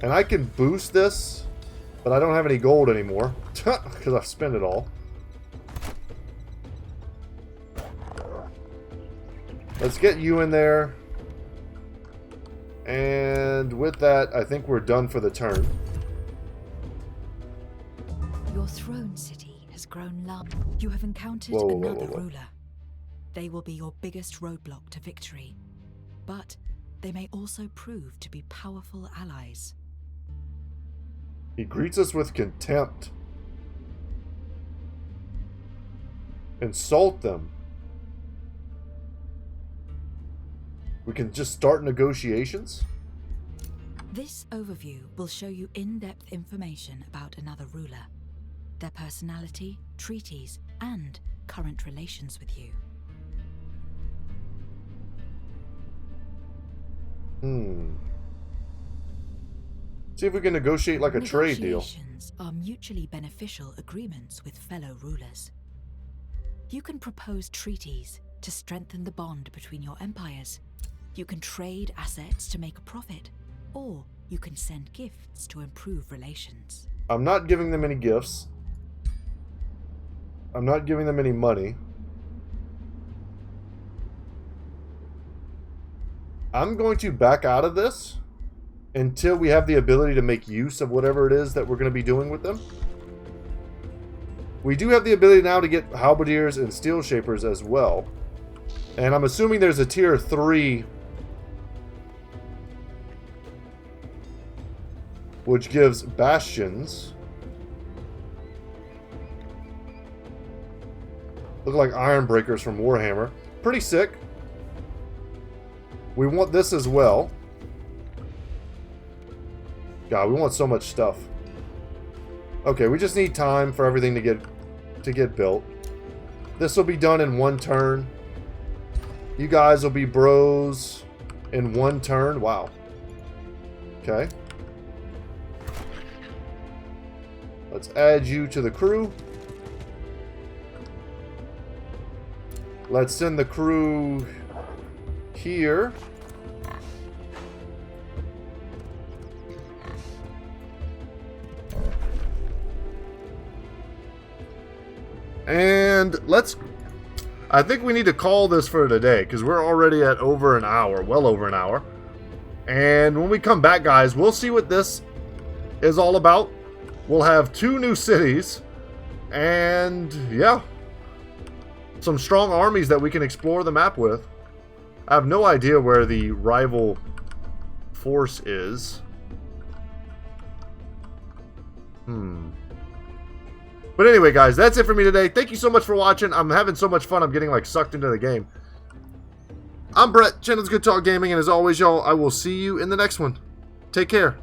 And I can boost this, but I don't have any gold anymore. Because I've spent it all. Let's get you in there. And with that, I think we're done for the turn. Your throne city has grown large. You have encountered another ruler. They will be your biggest roadblock to victory. But they may also prove to be powerful allies. He greets us with contempt. Insult them. We can just start negotiations? This overview will show you in-depth information about another ruler, their personality, treaties, and current relations with you. See if we can negotiate like a trade deal. Negotiations are mutually beneficial agreements with fellow rulers. You can propose treaties to strengthen the bond between your empires. You can trade assets to make a profit, or you can send gifts to improve relations. I'm not giving them any gifts. I'm not giving them any money. I'm going to back out of this until we have the ability to make use of whatever it is that we're going to be doing with them. We do have the ability now to get halberdiers and steel shapers as well. And I'm assuming there's a tier 3 which gives bastions. Look like iron breakers from Warhammer. Pretty sick. We want this as well. God, we want so much stuff. Okay, we just need time for everything to get built. This will be done in 1 turn. You guys will be bros in 1 turn. Wow. Okay. Let's add you to the crew. Let's send the crew here. And let's... I think we need to call this for today, because we're already at over an hour, well over an hour. And when we come back, guys, we'll see what this is all about. We'll have 2 new cities, and yeah, some strong armies that we can explore the map with. I have no idea where the rival force is. But anyway, guys, that's it for me today. Thank you so much for watching. I'm having so much fun. I'm getting, like, sucked into the game. I'm Brett, channel's Goodtalk Gaming, and as always, y'all, I will see you in the next one. Take care.